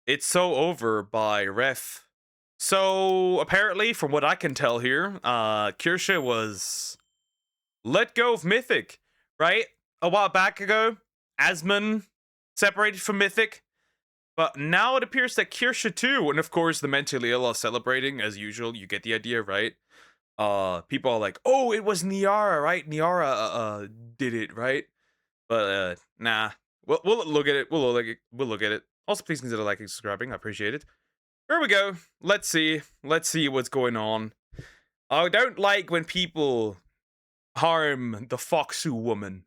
It's So Over by Ref. So apparently, from what I can tell here, Kirsche was let go of Mythic, right? A while back ago, Asmon separated from Mythic, but now it appears that Kirsche too, and of course the mentally ill are celebrating as usual. You get the idea, right? People are like, "Oh, it was Niara, right? Niara did it, right?" But nah. We'll look at it. We'll look at it. Also, please consider liking, subscribing. I appreciate it. Here we go. Let's see. Let's see what's going on. I don't like when people harm the Foxu woman.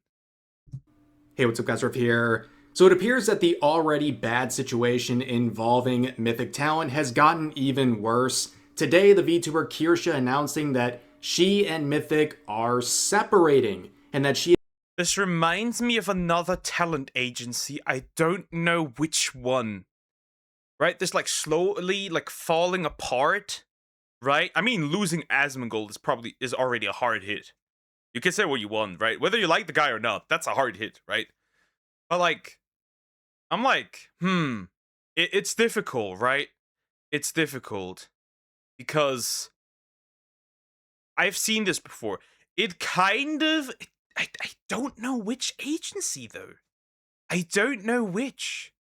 Hey, what's up, guys? Riff here. So it appears that the already bad situation involving Mythic talent has gotten even worse. Today, the VTuber Kirsche announcing that she and Mythic are separating and that she This reminds me of another talent agency. I don't know which one. Right? This like slowly like falling apart. Right? I mean, losing Asmongold is already a hard hit. You can say what you want, right? Whether you like the guy or not, that's a hard hit, right? But like, I'm like, it's difficult, right? It's difficult because I've seen this before. It kind of, I don't know which agency though. I don't know which.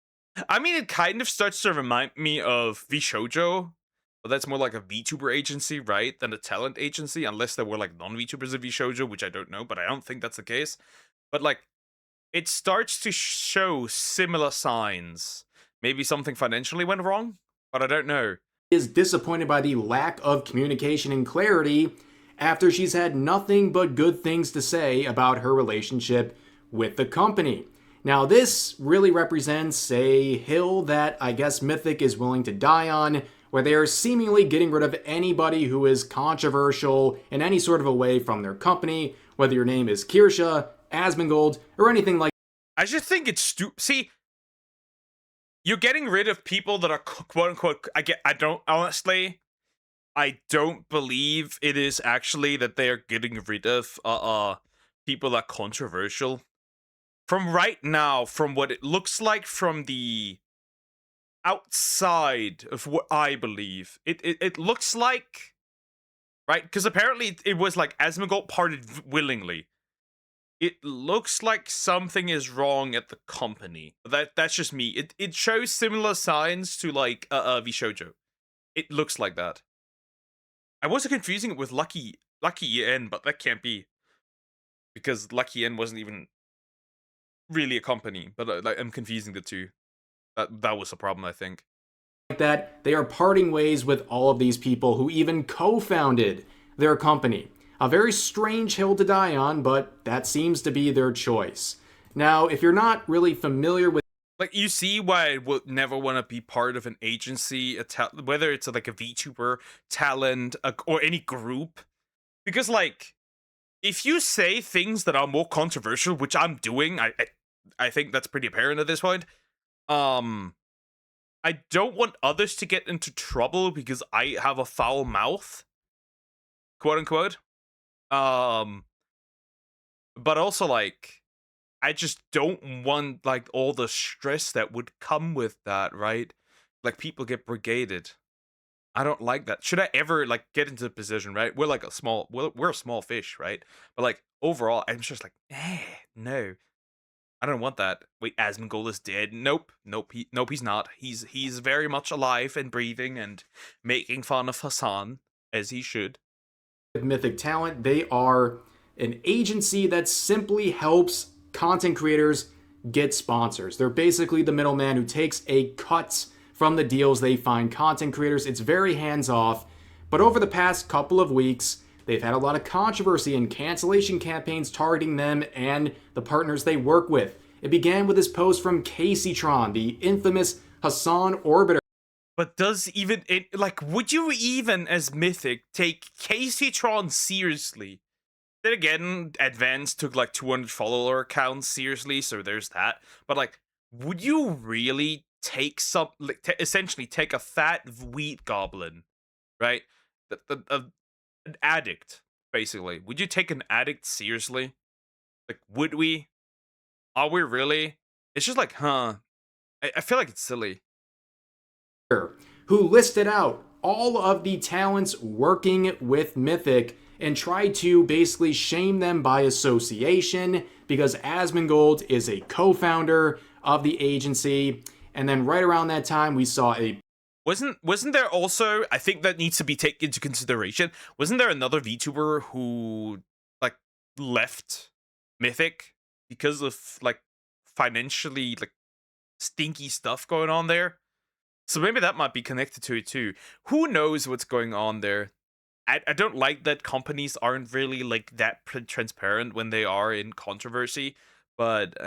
I mean, it kind of starts to remind me of VShojo, but that's more like a VTuber agency, right, than a talent agency, unless there were like non-VTubers of VShojo, which I don't know, but I don't think that's the case. But like, it starts to show similar signs. Maybe something financially went wrong, but I don't know. is disappointed by the lack of communication and clarity after she's had nothing but good things to say about her relationship with the company. Now, this really represents a hill that I guess Mythic is willing to die on, where they are seemingly getting rid of anybody who is controversial in any sort of a way from their company, whether your name is Kirsche, Asmongold, or anything like I just think it's stupid. See, you're getting rid of people that are quote unquote. I don't honestly. I don't believe it is actually that they are getting rid of people that are controversial. From right now, from what it looks like from the outside of what I believe, it looks like, right? Because apparently it was like Asmongold parted willingly. It looks like something is wrong at the company. That's just me. It shows similar signs to like VShojo. It looks like that. I wasn't confusing it with Lucky En, but that can't be because Lucky En wasn't even really a company. But like, I'm confusing the two. That was the problem, I think. that, they are parting ways with all of these people who even co founded their company. A very strange hill to die on, but that seems to be their choice. Now, if you're not really familiar with Like, you see why I would never want to be part of an agency, whether it's like a VTuber, talent, or any group, because like if you say things that are more controversial, which I'm doing, I think that's pretty apparent at this point. Um, I don't want others to get into trouble because I have a foul mouth, quote unquote. Um, but also like I just don't want like all the stress that would come with that, right? Like people get brigaded. I don't like that. Should I ever like get into the position, right? We're like we're a small fish, right? But like overall, I'm just like, no. I don't want that. Wait, Asmongold is dead. Nope, he's not. He's very much alive and breathing and making fun of Hassan as he should. Mythic Talent, they are an agency that simply helps content creators get sponsors. They're basically the middleman who takes a cut from the deals they find content creators. It's very hands off. But over the past couple of weeks, they've had a lot of controversy and cancellation campaigns targeting them and the partners they work with. It began with this post from Caseytron, the infamous Hassan Orbiter. But does even it like would you even as Mythic take Caseytron seriously? Then again, Advance took like 200 follower accounts seriously, so there's that. But like, would you really take essentially take a fat wheat goblin, right? An addict, basically. Would you take an addict seriously? Like, would we? Are we really? It's just like, huh? I feel like it's silly. who listed out all of the talents working with Mythic and tried to basically shame them by association because Asmongold is a co-founder of the agency. And then right around that time, we saw a wasn't there also, I think that needs to be taken into consideration, wasn't there another VTuber who like left Mythic because of like financially like stinky stuff going on there? So maybe that might be connected to it too. Who knows what's going on there? I don't like that companies aren't really like that transparent when they are in controversy, but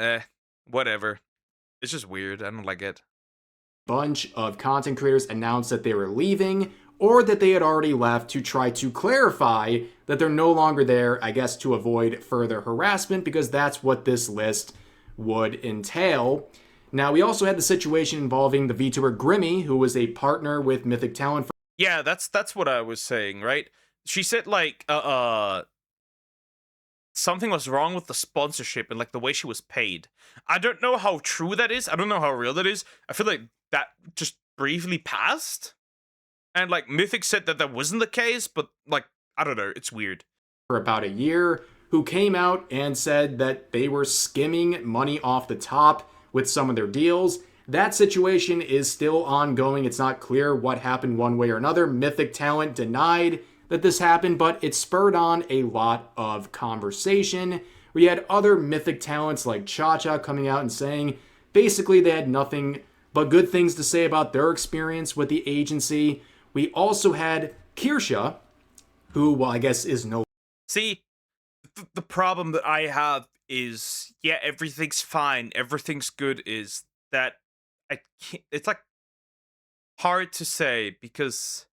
whatever. It's just weird. I don't like it. Bunch of content creators announced that they were leaving or that they had already left to try to clarify that they're no longer there, I guess, to avoid further harassment, because that's what this list would entail. Now, we also had the situation involving the VTuber Grimmy, who was a partner with Mythic Talent. Yeah, that's what I was saying, right? She said like something was wrong with the sponsorship and like the way she was paid. I don't know how true that is. I don't know how real that is. I feel like that just briefly passed. And like Mythic said that that wasn't the case, but like, I don't know, it's weird. For about a year, who came out and said that they were skimming money off the top with some of their deals. That situation is still ongoing. It's not clear what happened one way or another. Mythic Talent denied that this happened, but it spurred on a lot of conversation. We had other Mythic Talents like Cha-Cha coming out and saying basically they had nothing but good things to say about their experience with the agency. We also had Kirsha, who, well, I guess is no... See, the problem that I have is, yeah, everything's fine, everything's good, is that I can't, it's like hard to say because,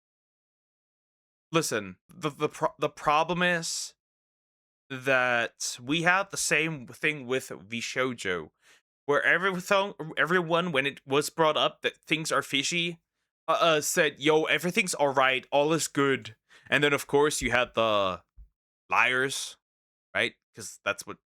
listen, the problem is that we have the same thing with VShojo, where everyone, when it was brought up that things are fishy, said, yo, everything's all right, all is good. And then, of course, you had the liars, right? Because that's what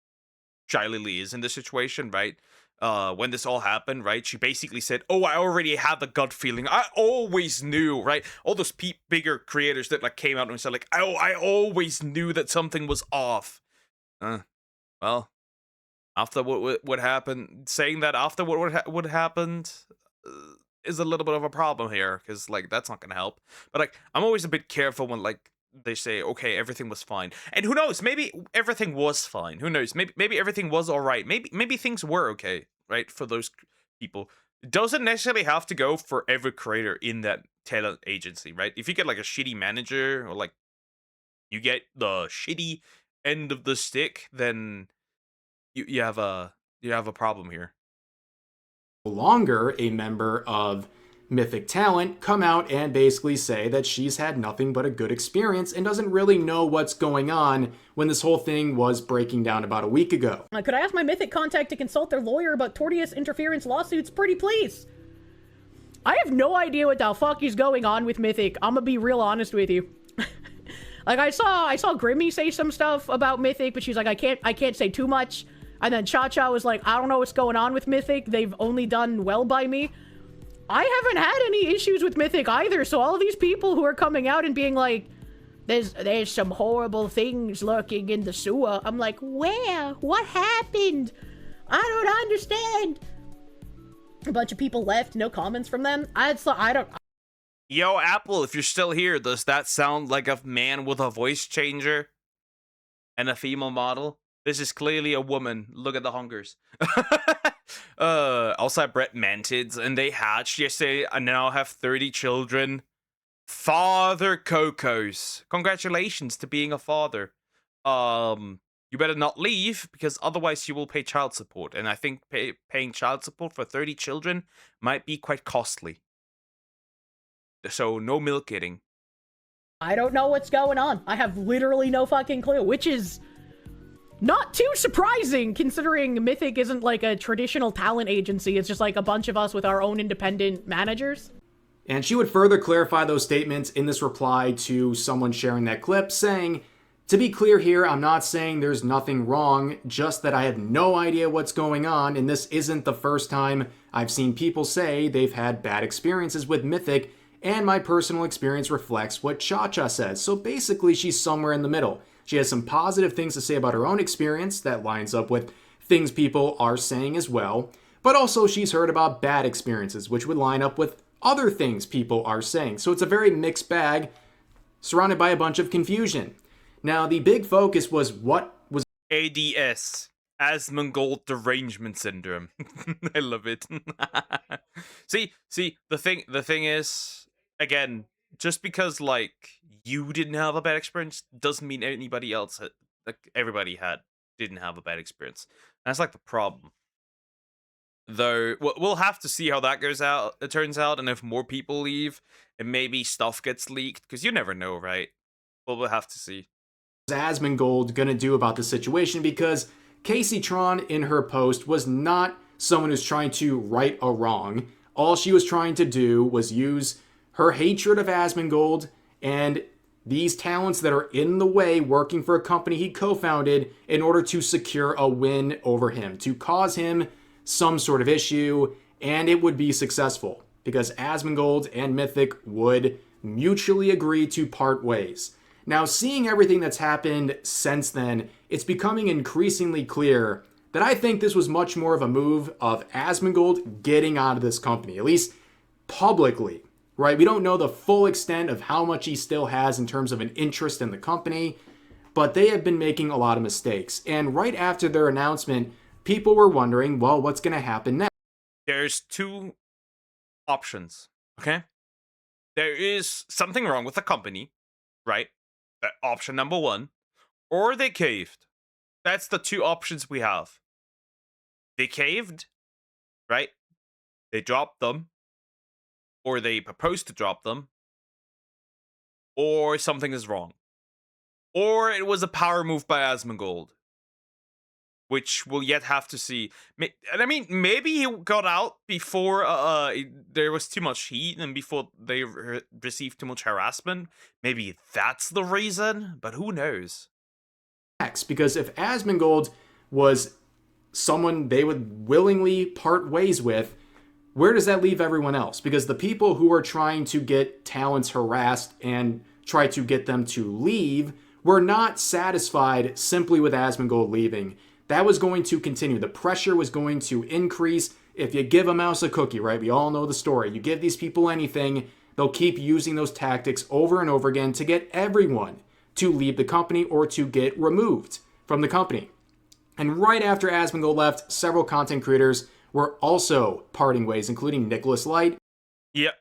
Jai Lily is in this situation, right? When this all happened, right? She basically said, oh, I already had the gut feeling. I always knew, right? All those bigger creators that like came out and said like, oh, I always knew that something was off. Well, after what happened, saying that after what happened is a little bit of a problem here, because like that's not gonna help. But like I'm always a bit careful when like they say, okay, everything was fine, and who knows, maybe everything was fine. Who knows, maybe everything was all right. Maybe things were okay, right, for those people. It doesn't necessarily have to go for every creator in that talent agency, right? If you get like a shitty manager or like you get the shitty end of the stick, then you have a problem here. Longer a member of Mythic Talent come out and basically say that she's had nothing but a good experience and doesn't really know what's going on when this whole thing was breaking down about a week ago. Could I ask my Mythic contact to consult their lawyer about tortious interference lawsuits? Pretty please. I have no idea what the fuck is going on with Mythic. I'm gonna be real honest with you. Like I saw Grimmy say some stuff about Mythic, but she's like, I can't say too much. And then Cha-Cha was like, I don't know what's going on with Mythic. They've only done well by me. I haven't had any issues with Mythic either, so all these people who are coming out and being like, there's some horrible things lurking in the sewer. I'm like, where? What happened? I don't understand. A bunch of people left, no comments from them. I don't... Yo, Apple, if you're still here, does that sound like a man with a voice changer? And a female model? This is clearly a woman. Look at the hungers. Also, I bred mantids, and they hatched yesterday. I now have 30 children. Father Cocos. Congratulations to being a father. You better not leave, because otherwise you will pay child support. And I think paying child support for 30 children might be quite costly. So, no milk eating. I don't know what's going on. I have literally no fucking clue, which is not too surprising, considering Mythic isn't like a traditional talent agency. It's just like a bunch of us with our own independent managers. And she would further clarify those statements in this reply to someone sharing that clip, saying, To be clear here, I'm not saying there's nothing wrong, just that I have no idea what's going on, and this isn't the first time I've seen people say they've had bad experiences with Mythic, and my personal experience reflects what Cha-Cha says. So basically, she's somewhere in the middle. She has some positive things to say about her own experience that lines up with things people are saying as well, but also she's heard about bad experiences, which would line up with other things people are saying. So it's a very mixed bag, surrounded by a bunch of confusion. Now, the big focus was what was ADS, Asmongold Derangement Syndrome. I love it. see, the thing is, again, just because like you didn't have a bad experience doesn't mean anybody else had, like everybody didn't have a bad experience. That's like the problem. Though we'll have to see how that goes out. It turns out, and if more people leave, and maybe stuff gets leaked, because you never know, right? But we'll have to see. Asmongold gonna do about the situation, because Casey Tron in her post was not someone who's trying to right a wrong. All she was trying to do was use her hatred of Asmongold and these talents that are in the way working for a company he co-founded in order to secure a win over him, to cause him some sort of issue, and it would be successful because Asmongold and Mythic would mutually agree to part ways. Now, seeing everything that's happened since then, it's becoming increasingly clear that I think this was much more of a move of Asmongold getting out of this company, at least publicly, right? We don't know the full extent of how much he still has in terms of an interest in the company, but they have been making a lot of mistakes. And right after their announcement, people were wondering, well, what's going to happen next? There's two options, okay? There is something wrong with the company, right? Option number one, or they caved. That's the two options we have. They caved, right? They dropped them, or they proposed to drop them, or something is wrong, or it was a power move by Asmongold, which we'll yet have to see. And I mean, maybe he got out before there was too much heat and before they received too much harassment. Maybe that's the reason, but who knows? Because if Asmongold was someone they would willingly part ways with, where does that leave everyone else? Because the people who are trying to get talents harassed and try to get them to leave were not satisfied simply with Asmongold leaving. That was going to continue. The pressure was going to increase. If you give a mouse a cookie, right? We all know the story. You give these people anything, they'll keep using those tactics over and over again to get everyone to leave the company or to get removed from the company. And right after Asmongold left, several content creators were also parting ways, including Nicholas Light. Yep.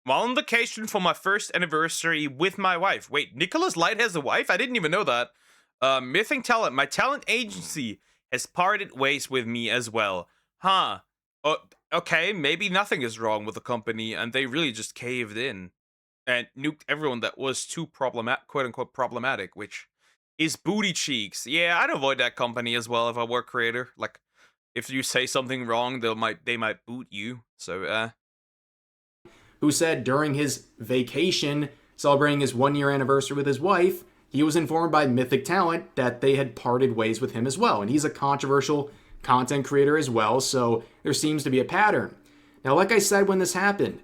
While on vacation for my first anniversary with my wife. Wait, Nicholas Light has a wife? I didn't even know that. Mythic Talent, my talent agency, has parted ways with me as well. Huh. Okay, maybe nothing is wrong with the company, and they really just caved in and nuked everyone that was too quote-unquote problematic, which is booty cheeks. Yeah, I'd avoid that company as well if I were creator. Like, if you say something wrong, they might boot you. So, who said during his vacation, celebrating his 1-year anniversary with his wife, he was informed by Mythic Talent that they had parted ways with him as well. And he's a controversial content creator as well, so there seems to be a pattern. Now, like I said when this happened,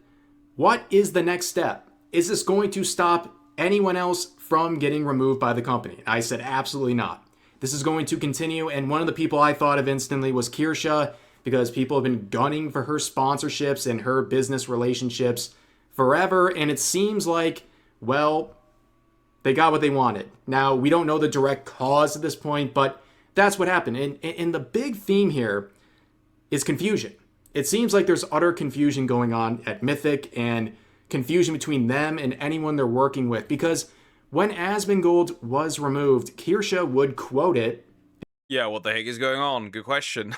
what is the next step? Is this going to stop anyone else from getting removed by the company? I said absolutely not. This is going to continue, and one of the people I thought of instantly was Kirsha, because people have been gunning for her sponsorships and her business relationships forever, and it seems like, well, they got what they wanted. Now, we don't know the direct cause at this point, but that's what happened. And the big theme here is confusion. It seems like there's utter confusion going on at Mythic and confusion between them and anyone they're working with, because when Asmongold was removed, Kirsha would quote it. Yeah, what the heck is going on? Good question.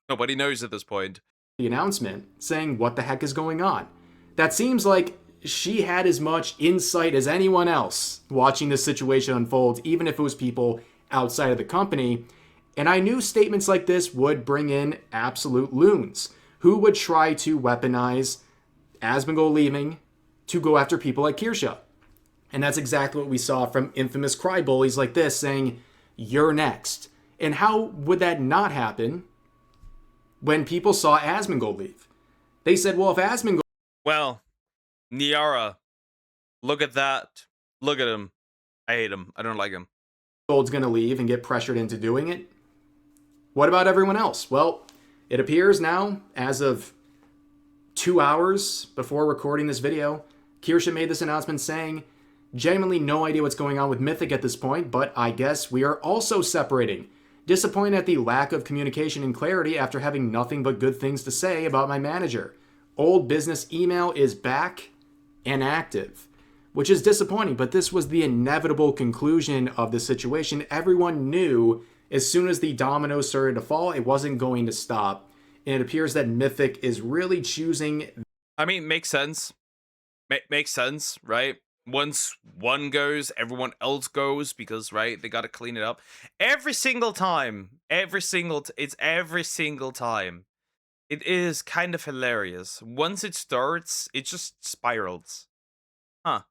Nobody knows at this point. The announcement saying, what the heck is going on? That seems like she had as much insight as anyone else watching this situation unfold, even if it was people outside of the company. And I knew statements like this would bring in absolute loons who would try to weaponize Asmongold leaving to go after people like Kirsha. And that's exactly what we saw from infamous cry bullies like this saying, "You're next." And how would that not happen when people saw Asmongold leave? They said, well, if Asmongold Well, Niara, look at that. Look at him. I hate him. I don't like him. Gold's going to leave and get pressured into doing it, what about everyone else? Well, it appears now, as of 2 hours before recording this video, Kirsha made this announcement saying, genuinely no idea what's going on with Mythic at this point, but I guess we are also separating. Disappointed at the lack of communication and clarity after having nothing but good things to say about my manager. Old business email is back and active, which is disappointing, but this was the inevitable conclusion of the situation. Everyone knew as soon as the dominoes started to fall, it wasn't going to stop. And it appears that Mythic is really choosing. I mean, makes sense. Makes sense, right? Once one goes, everyone else goes because, right, they got to clean it up. Every single time. It's every single time. It is kind of hilarious. Once it starts, it just spirals. Huh.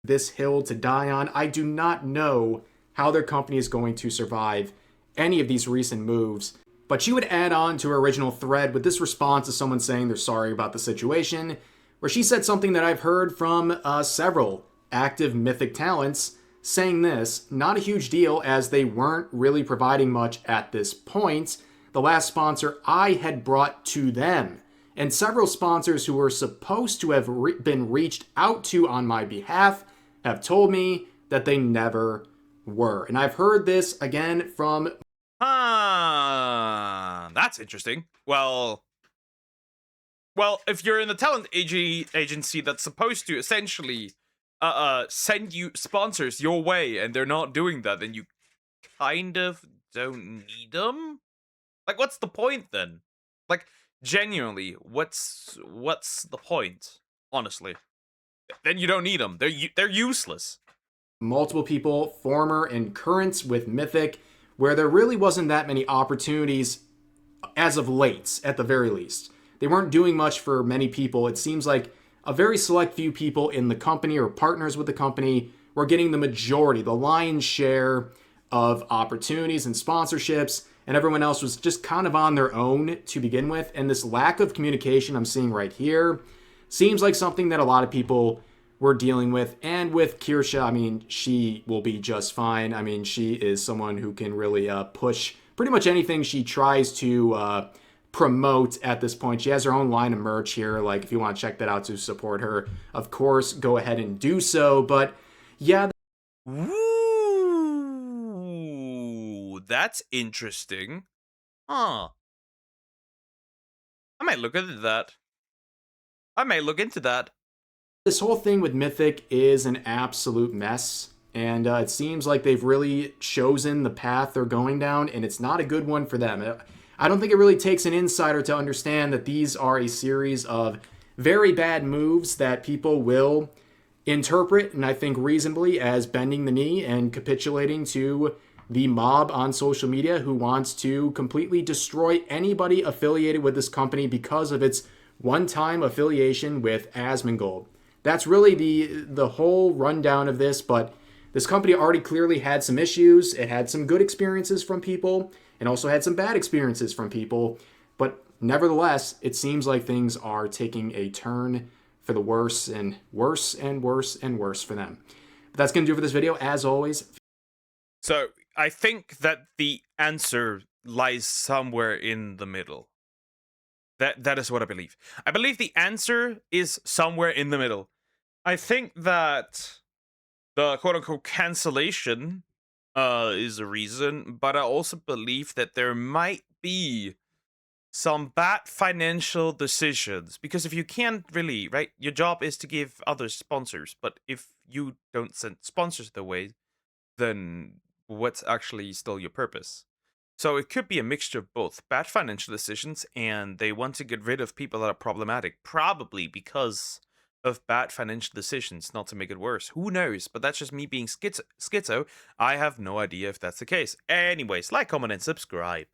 This hill to die on. I do not know how their company is going to survive any of these recent moves. But she would add on to her original thread with this response to someone saying they're sorry about the situation, where she said something that I've heard from several active Mythic talents saying this, not a huge deal as they weren't really providing much at this point. The last sponsor I had brought to them, and several sponsors who were supposed to have been reached out to on my behalf have told me that they never were. And I've heard this again from... That's interesting. Well, if you're in the talent agency that's supposed to essentially send you sponsors your way and they're not doing that, then you kind of don't need them? Like, what's the point then? Like, genuinely, what's the point? Honestly. Then you don't need them. They're useless. Multiple people, former and current with Mythic, where there really wasn't that many opportunities as of late, at the very least. They weren't doing much for many people. It seems like a very select few people in the company or partners with the company were getting the majority, the lion's share of opportunities and sponsorships, and everyone else was just kind of on their own to begin with. And this lack of communication I'm seeing right here seems like something that a lot of people were dealing with. And with Kirsha, I mean, she will be just fine. I mean, she is someone who can really push pretty much anything she tries to promote at this point. She has her own line of merch here. Like, if you want to check that out to support her, of course, go ahead and do so. But yeah. Ooh, that's interesting. Huh. I might look into that. I may look into that. This whole thing with Mythic is an absolute mess. And it seems like they've really chosen the path they're going down, and it's not a good one for them. I don't think it really takes an insider to understand that these are a series of very bad moves that people will interpret, and I think reasonably, as bending the knee and capitulating to the mob on social media who wants to completely destroy anybody affiliated with this company because of its one-time affiliation with Asmongold. That's really the whole rundown of this, but this company already clearly had some issues. It had some good experiences from people and also had some bad experiences from people. But nevertheless, it seems like things are taking a turn for the worse and worse and worse and worse for them. But that's going to do it for this video. As always. So I think that the answer lies somewhere in the middle. That is what I believe. I believe the answer is somewhere in the middle. I think that the quote-unquote cancellation is a reason, but I also believe that there might be some bad financial decisions, because if you can't really, right, your job is to give others sponsors, but if you don't send sponsors their way, then what's actually still your purpose? So it could be a mixture of both bad financial decisions, and they want to get rid of people that are problematic, probably because of bad financial decisions, not to make it worse. Who knows? But that's just me being schizo. I have no idea if that's the case. Anyways, like, comment, and subscribe.